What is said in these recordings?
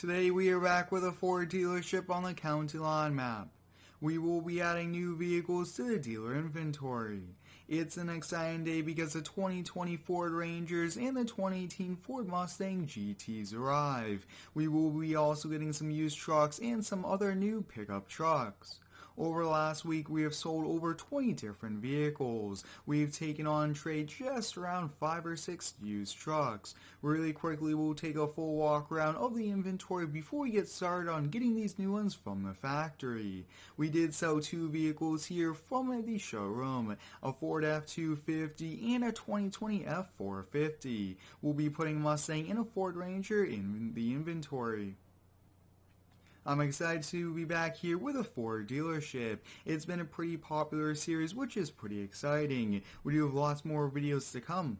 Today we are back with a Ford dealership on the county line map. We will be adding new vehicles to the dealer inventory. It's an exciting day because the 2020 Ford Rangers and the 2018 Ford Mustang GTs arrive. We will be also getting some used trucks and some other new pickup trucks. Over the last week, we have sold over 20 different vehicles. We've taken on trade just around 5 or 6 used trucks. Really quickly, we'll take a full walk around of the inventory before we get started on getting these new ones from the factory. We did sell 2 vehicles here from the showroom, a Ford F-250 and a 2020 F-450. We'll be putting a Mustang and a Ford Ranger in the inventory. I'm excited to be back here with a Ford dealership. It's been a pretty popular series, which is pretty exciting. We do have lots more videos to come.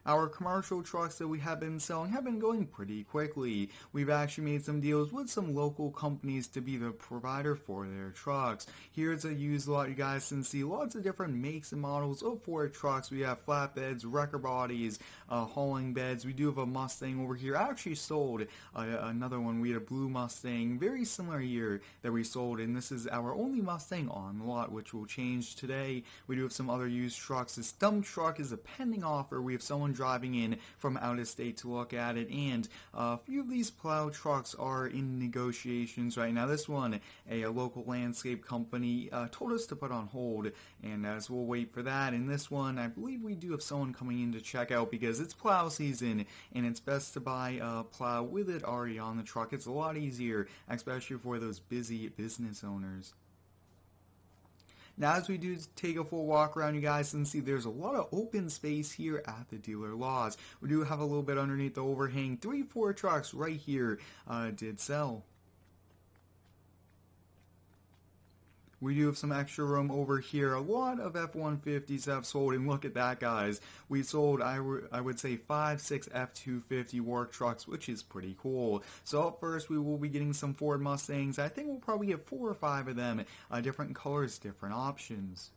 Our commercial trucks that we have been selling have been going pretty quickly. We've actually made some deals with some local companies to be the provider for their trucks. Here's a used lot. You guys can see lots of different makes and models of Ford trucks. We have flatbeds, wrecker bodies, hauling beds. We do have a Mustang over here. I actually sold another one. We had a blue Mustang, very similar year that we sold, and this is our only Mustang on the lot, which will change today. We do have some other used trucks. This dump truck is a pending offer. We have someone driving in from out of state to look at it, and a few of these plow trucks are in negotiations right now. This one, a local landscape company told us to put on hold, and as we'll wait for that. And this one, I believe we do have someone coming in to check out because it's plow season, and it's best to buy a plow with it already on the truck. It's a lot easier, especially for those busy business owners. Now, as we do take a full walk around, you guys can see there's a lot of open space here at the dealer lots. We do have a little bit underneath the overhang. 3 Ford trucks right here did sell. We do have some extra room over here. A lot of F-150s have sold, and look at that, guys. We sold, I would say, 5, 6 F-250 work trucks, which is pretty cool. So up first, we will be getting some Ford Mustangs. I think we'll probably get 4 or 5 of them, different colors, different options.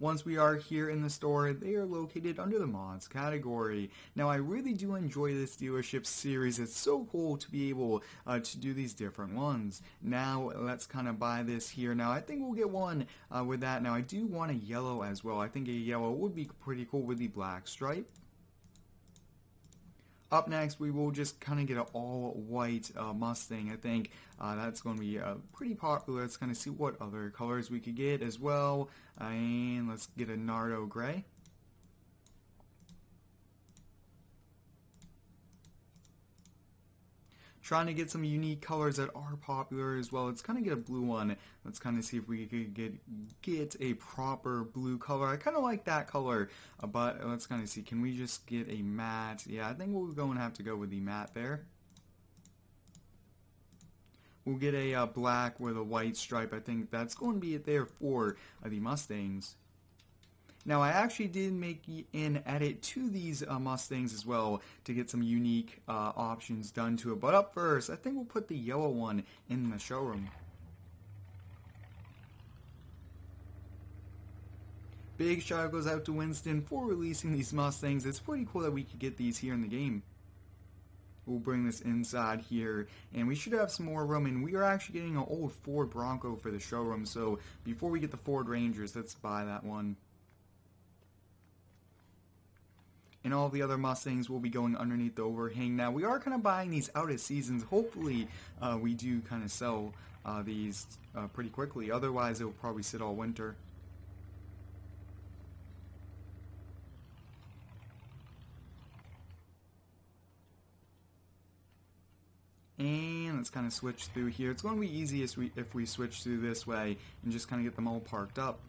Once we are here in the store, they are located under the mods category. Now, I really do enjoy this dealership series. It's so cool to be able to do these different ones. Now, let's kind of buy this here. Now, I think we'll get one with that. Now, I do want a yellow as well. I think a yellow would be pretty cool with the black stripe. Up next, we will just kind of get an all-white Mustang. I think that's going to be pretty popular. Let's kind of see what other colors we could get as well. And let's get a Nardo Gray. Trying to get some unique colors that are popular as well. Let's kind of get a blue one. Let's kind of see if we could get a proper blue color. I kind of like that color, but let's kind of see. Can we just get a matte? Yeah, I think we're going to have to go with the matte there. We'll get a black with a white stripe. I think that's going to be it there for the Mustangs. Now, I actually did make an edit to these Mustangs as well to get some unique options done to it. But up first, I think we'll put the yellow one in the showroom. Big shout out goes out to Winston for releasing these Mustangs. It's pretty cool that we could get these here in the game. We'll bring this inside here, and we should have some more room, and we are actually getting an old Ford Bronco for the showroom. So before we get the Ford Rangers, let's buy that one. And all the other Mustangs will be going underneath the overhang. Now, we are kind of buying these out of seasons. Hopefully, we do kind of sell these pretty quickly. Otherwise, it will probably sit all winter. And let's kind of switch through here. It's going to be easiest if we switch through this way and just kind of get them all parked up.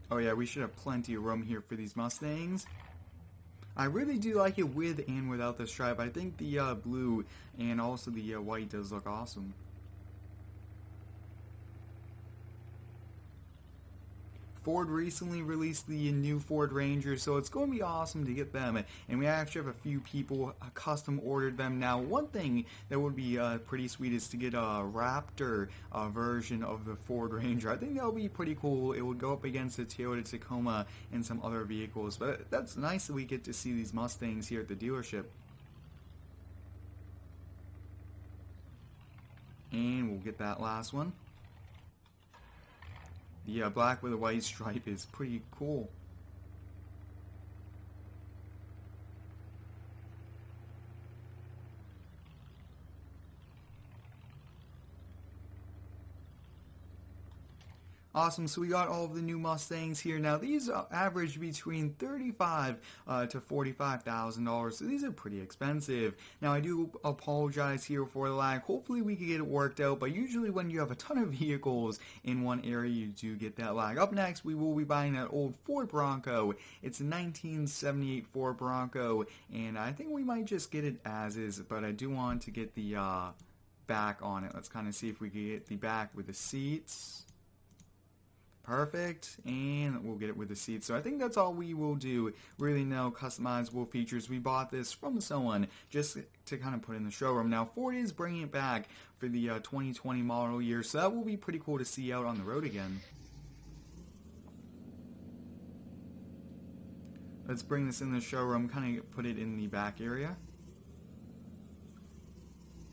Oh yeah, we should have plenty of room here for these Mustangs. I really do like it with and without the stripe. I think the blue and also the white does look awesome. Ford recently released the new Ford Ranger, so it's going to be awesome to get them. And we actually have a few people custom ordered them. Now, one thing that would be pretty sweet is to get a Raptor version of the Ford Ranger. I think that would be pretty cool. It would go up against the Toyota Tacoma and some other vehicles. But that's nice that we get to see these Mustangs here at the dealership. And we'll get that last one. The black with a white stripe is pretty cool. Awesome, so we got all of the new Mustangs here. Now these average between $35,000 to $45,000, so these are pretty expensive. Now I do apologize here for the lag. Hopefully we can get it worked out, but usually when you have a ton of vehicles in one area, you do get that lag. Up next, we will be buying that old Ford Bronco. It's a 1978 Ford Bronco, and I think we might just get it as is, but I do want to get the back on it. Let's kind of see if we can get the back with the seats. Perfect, and we'll get it with the seats. So I think that's all we will do. Really no customizable features. We bought this from someone just to kind of put in the showroom. Now Ford is bringing it back for the 2020 model year, so that will be pretty cool to see out on the road again. Let's bring this in the showroom, kind of put it in the back area.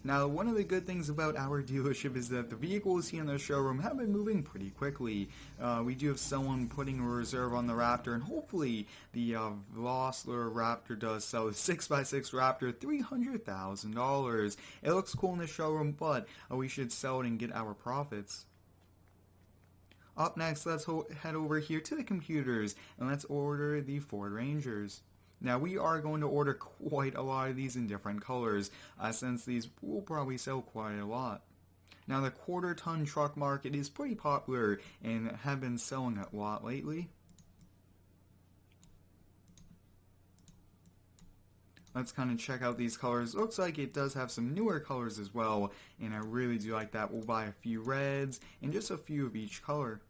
Now, one of the good things about our dealership is that the vehicles here in the showroom have been moving pretty quickly. We do have someone putting a reserve on the Raptor, and hopefully the Veloster Raptor does sell. The 6x6 Raptor, $300,000. It looks cool in the showroom, but we should sell it and get our profits. Up next, let's head over here to the computers, and let's order the Ford Rangers. Now we are going to order quite a lot of these in different colors, since these will probably sell quite a lot. Now the quarter-ton truck market is pretty popular and have been selling a lot lately. Let's kind of check out these colors. Looks like it does have some newer colors as well, and I really do like that. We'll buy a few reds and just a few of each color.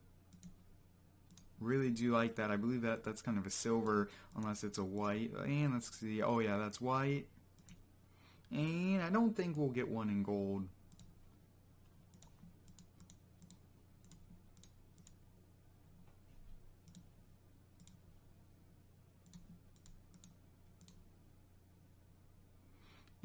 Really do like that. I believe that's kind of a silver, unless it's a white. And let's see. Oh yeah, that's white. And I don't think we'll get one in gold.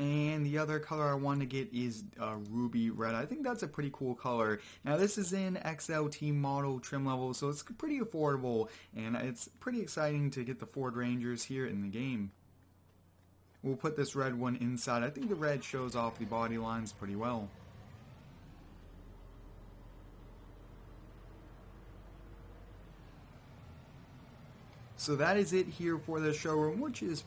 And the other color I want to get is ruby red. I think that's a pretty cool color. Now this is in XLT model trim level, so it's pretty affordable, and it's pretty exciting to get the Ford Rangers here in the game. We'll put this red one inside. I think the red shows off the body lines pretty well. So that is it here for the showroom, which is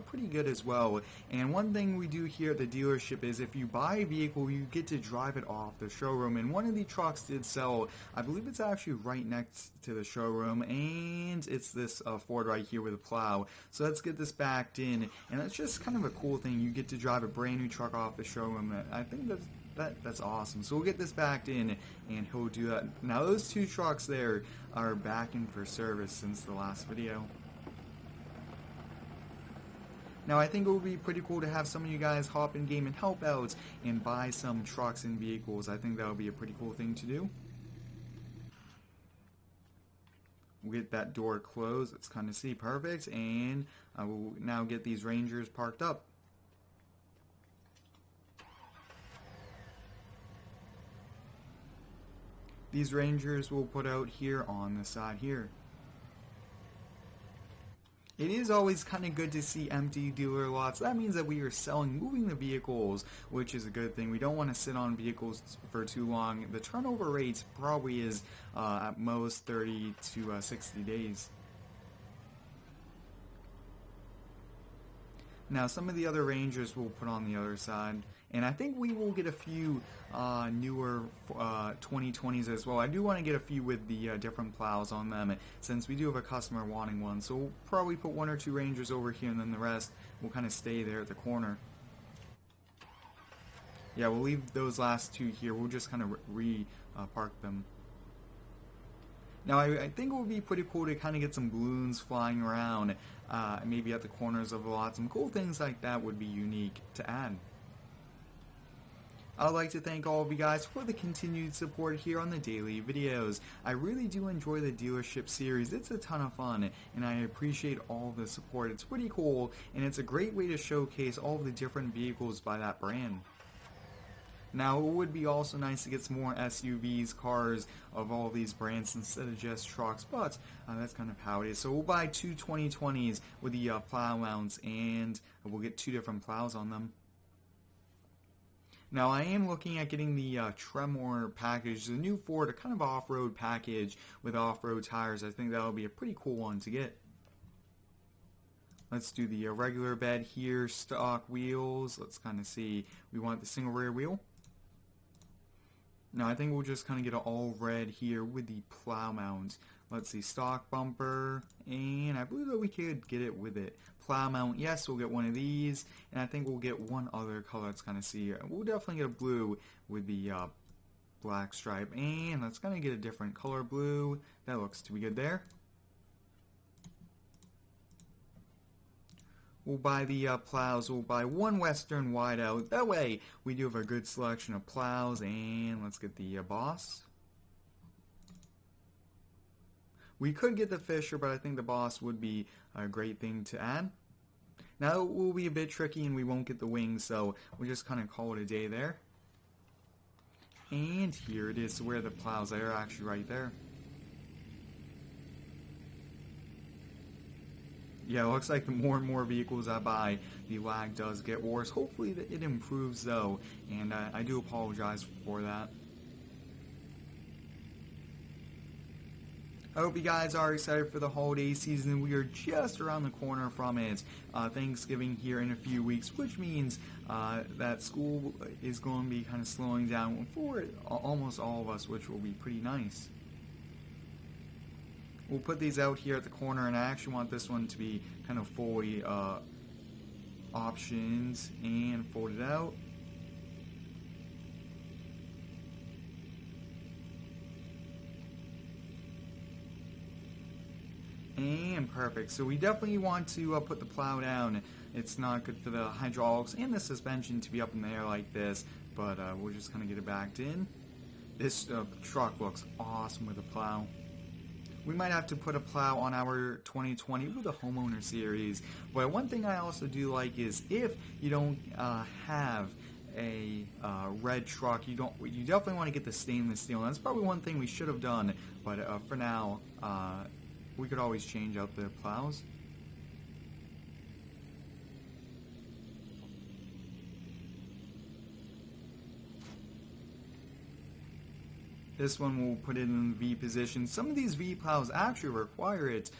pretty good as well. And one thing we do here at the dealership is if you buy a vehicle, you get to drive it off the showroom. And one of the trucks did sell. I believe it's actually right next to the showroom, and it's this Ford right here with a plow. So let's get this backed in, and that's just kind of a cool thing. You get to drive a brand new truck off the showroom. I think that's awesome. So we'll get this backed in, and he'll do that. Now those two trucks there are back in for service since the last video. Now I think it would be pretty cool to have some of you guys hop in game and help out and buy some trucks and vehicles. I think that would be a pretty cool thing to do. We'll get that door closed. Let's kind of see. Perfect. And I will now get these Rangers parked up. These Rangers will put out here on the side here. It is always kind of good to see empty dealer lots. That means that we are moving the vehicles, which is a good thing. We don't want to sit on vehicles for too long. The turnover rate probably is at most 30 to 60 days. Now some of the other Rangers we'll put on the other side, and I think we will get a few newer 2020s as well. I do want to get a few with the different plows on them, since we do have a customer wanting one. So we'll probably put one or two Rangers over here, and then the rest will kind of stay there at the corner. Yeah, we'll leave those last two here. We'll just kind of park them. Now, I think it would be pretty cool to kind of get some balloons flying around, maybe at the corners of the lot. Some cool things like that would be unique to add. I'd like to thank all of you guys for the continued support here on the daily videos. I really do enjoy the dealership series. It's a ton of fun, and I appreciate all the support. It's pretty cool, and it's a great way to showcase all of the different vehicles by that brand. Now, it would be also nice to get some more SUVs, cars of all these brands instead of just trucks, but that's kind of how it is. So we'll buy two 2020s with the plow mounts, and we'll get two different plows on them. Now, I am looking at getting the Tremor package, the new Ford, a kind of off-road package with off-road tires. I think that'll be a pretty cool one to get. Let's do the regular bed here, stock wheels. Let's kind of see. We want the single rear wheel. Now, I think we'll just kind of get it all red here with the plow mount. Let's see, stock bumper, and I believe that we could get it with it. Plow mount, yes, we'll get one of these, and I think we'll get one other color. Let's kind of see. We'll definitely get a blue with the black stripe, and let's kind of get a different color blue. That looks to be good there. We'll buy the plows. We'll buy one Western wideout. That way, we do have a good selection of plows, and let's get the Boss. We could get the Fisher, but I think the Boss would be a great thing to add. Now, it will be a bit tricky, and we won't get the wings, so we'll just kind of call it a day there. And here it is, so where the plows are actually right there. Yeah, it looks like the more and more vehicles I buy, the lag does get worse. Hopefully it improves, though, and I do apologize for that. I hope you guys are excited for the holiday season. We are just around the corner from it. Thanksgiving here in a few weeks, which means that school is going to be kind of slowing down for almost all of us, which will be pretty nice. We'll put these out here at the corner, and I actually want this one to be kind of fully options and folded out. And perfect. So we definitely want to put the plow down. It's not good for the hydraulics and the suspension to be up in the air like this, but we'll just kind of get it backed in. This truck looks awesome with a plow. We might have to put a plow on our 2020 with a homeowner series. But one thing I also do like is if you don't have a red truck, you definitely want to get the stainless steel. And that's probably one thing we should have done. But for now, we could always change out the plows. This one we'll put it in the V position. Some of these V plows actually require it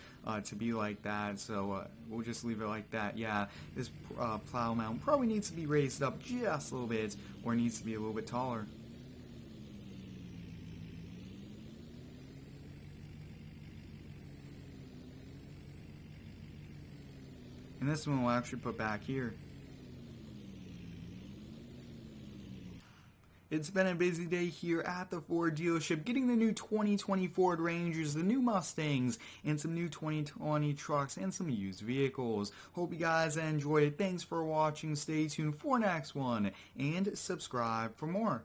to be like that, so we'll just leave it like that. Yeah, this plow mount probably needs to be raised up just a little bit, or needs to be a little bit taller. And this one we'll actually put back here. It's been a busy day here at the Ford dealership, getting the new 2020 Ford Rangers, the new Mustangs, and some new 2020 trucks, and some used vehicles. Hope you guys enjoyed it. Thanks for watching. Stay tuned for next one, and subscribe for more.